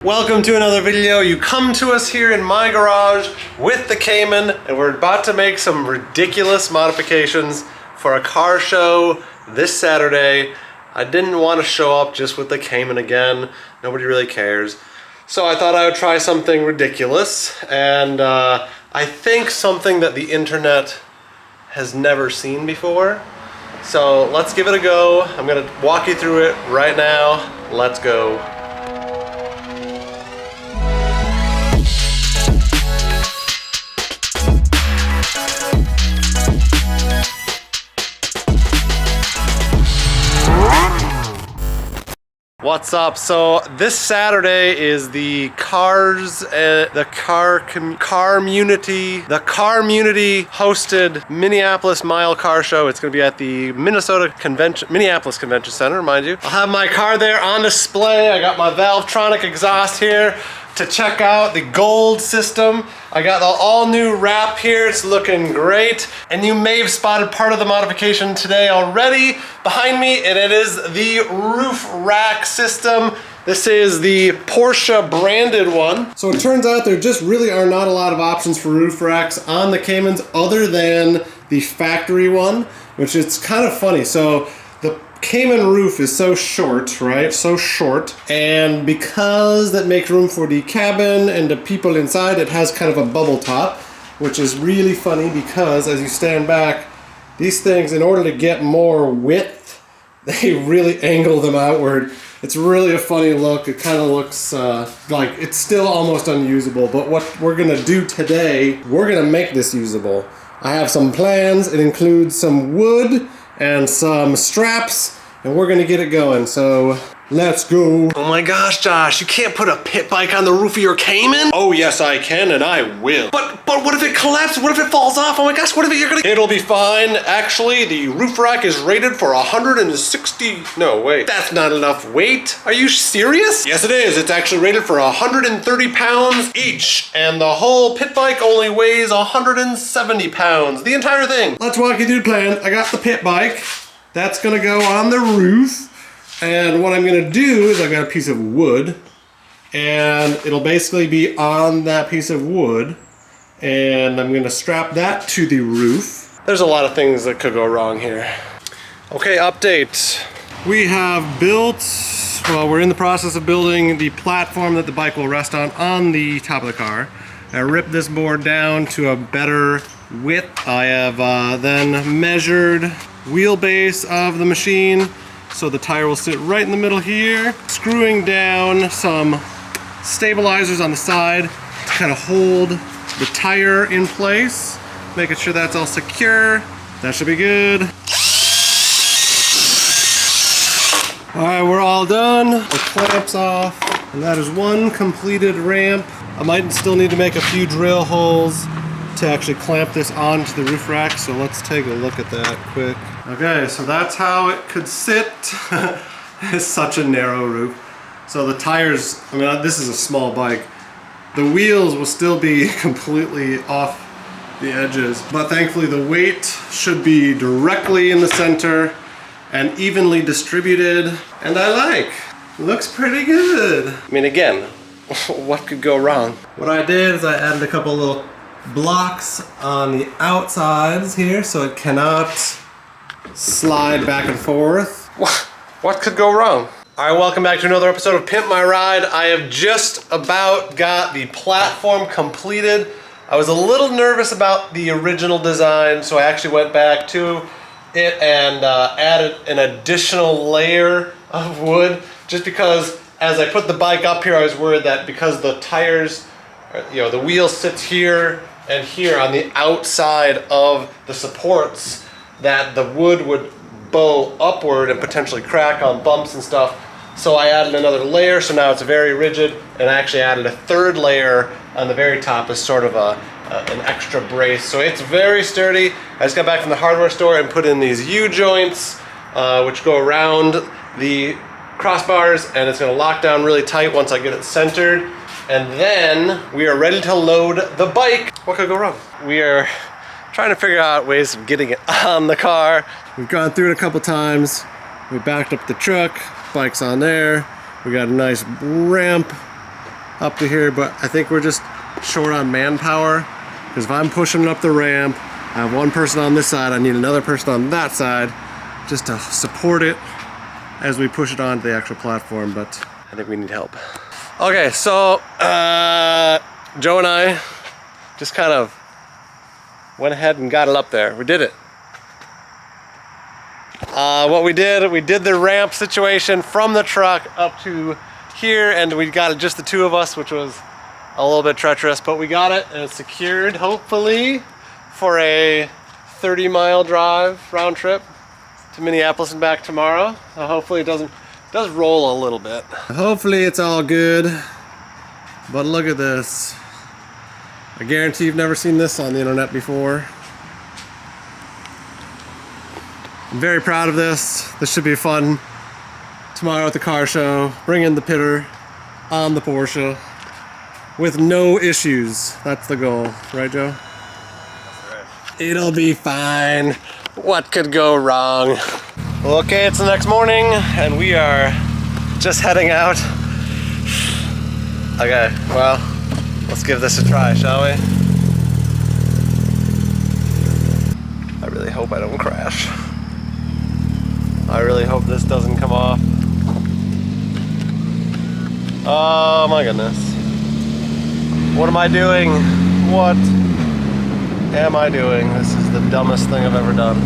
Welcome to another video. You come to us here in my garage with the Cayman, and we're about to make some ridiculous modifications for a car show this Saturday. I didn't want to show up just with the Cayman again. Nobody really cares. So I thought I would try something ridiculous, and I think something that the internet has never seen before. So let's give it a go. I'm gonna walk you through it right now. Let's go. What's up? So this Saturday is the car community hosted Minneapolis Mile Car Show. It's going to be at the Minneapolis Convention Center, mind you. I'll have my car there on display. I got my Valvetronic exhaust here to check out the gold system. I got the all new wrap here. It's looking great. And you may have spotted part of the modification today already behind me, and it is the roof rack system. This is the Porsche branded one. So it turns out there just really are not a lot of options for roof racks on the Caymans other than the factory one, which is kind of funny. So the Cayman roof is so short, right? So short. And because that makes room for the cabin and the people inside, it has kind of a bubble top, which is really funny because as you stand back, these things, in order to get more width, they really angle them outward. It's really a funny look. It kind of looks like it's still almost unusable, but what we're gonna do today, we're gonna make this usable. I have some plans. It includes some wood and some straps, and we're gonna get it going, so let's go. Oh my gosh, Josh, you can't put a pit bike on the roof of your Cayman? Oh yes, I can, and I will. But what if it collapses? What if it falls off? Oh my gosh, what if you're gonna... It'll be fine. Actually, the roof rack is rated for 160... No, wait, that's not enough weight. Are you serious? Yes, it is. It's actually rated for 130 pounds each, and the whole pit bike only weighs 170 pounds. The entire thing. Let's walk you through the plan. I got the pit bike. That's gonna go on the roof. And what I'm gonna do is I've got a piece of wood, and it'll basically be on that piece of wood, and I'm gonna strap that to the roof. There's a lot of things that could go wrong here. Okay, update. We have built, well, we're in the process of building the platform that the bike will rest on the top of the car. I ripped this board down to a better width. I have then measured wheelbase of the machine, so the tire will sit right in the middle here. Screwing down some stabilizers on the side to kind of hold the tire in place, making sure that's all secure. That should be good. All right, we're all done. The clamp's off, and that is one completed ramp. I might still need to make a few drill holes to actually clamp this onto the roof rack, so let's take a look at that quick. Okay, so that's how it could sit. It's such a narrow roof. So the tires, I mean, this is a small bike. The wheels will still be completely off the edges, but thankfully the weight should be directly in the center and evenly distributed, and I like. It looks pretty good. I mean, again, what could go wrong? What I did is I added a couple little blocks on the outsides here so it cannot slide back and forth. What could go wrong? All right, welcome back to another episode of Pimp My Ride. I have just about got the platform completed. I was a little nervous about the original design, so I actually went back to it and added an additional layer of wood, just because as I put the bike up here, I was worried that because the tires, the wheel sits here and here on the outside of the supports, that the wood would bow upward and potentially crack on bumps and stuff. So I added another layer, so now it's very rigid, and I actually added a third layer on the very top as sort of an extra brace. So it's very sturdy. I just got back from the hardware store and put in these U-joints, which go around the crossbars, and it's gonna lock down really tight once I get it centered. And then we are ready to load the bike. What could go wrong? We are trying to figure out ways of getting it on the car. We've gone through it a couple times. We backed up the truck, bike's on there. We got a nice ramp up to here, but I think we're just short on manpower, because if I'm pushing up the ramp, I have one person on this side, I need another person on that side just to support it as we push it onto the actual platform, but I think we need help. Okay, so Joe and I just kind of went ahead and got it up there. We did it. What we did the ramp situation from the truck up to here, and we got it just the two of us, which was a little bit treacherous, but we got it and it's secured, hopefully, for a 30-mile drive round trip to Minneapolis and back tomorrow. So hopefully it does roll a little bit. Hopefully it's all good, but look at this. I guarantee you've never seen this on the internet before. I'm very proud of this. This should be fun tomorrow at the car show. Bring in the pitter on the Porsche with no issues. That's the goal, right, Joe? That's right. It'll be fine. What could go wrong? Okay, it's the next morning and we are just heading out. Okay, well, let's give this a try, shall we? I really hope I don't crash. I really hope this doesn't come off. Oh my goodness. What am I doing? What am I doing? This is the dumbest thing I've ever done.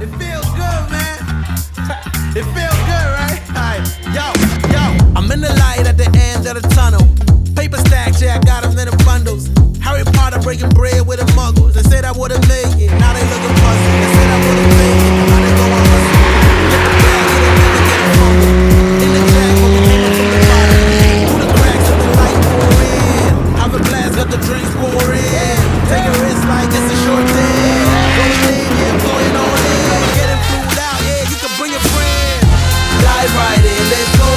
It feels good, man. It feels good, right? Yo, I'm in the light at the end of the tunnel. Paper stacks, yeah, I got them in the bundles. Harry Potter breaking bread with the muggles. They said I would've made it, now they looking puzzled. They said I would've made it, now they going hustle. Get the bag, get it, never get it fumbled. In the jack, when we came up from the bottom. Through the cracks of the light pour in. Have a blast, let the drinks pour in. Take a risk like it's a short day. Going in, yeah, going on in. Getting flued out, yeah, you can bring a friend. Dive right in, let's go.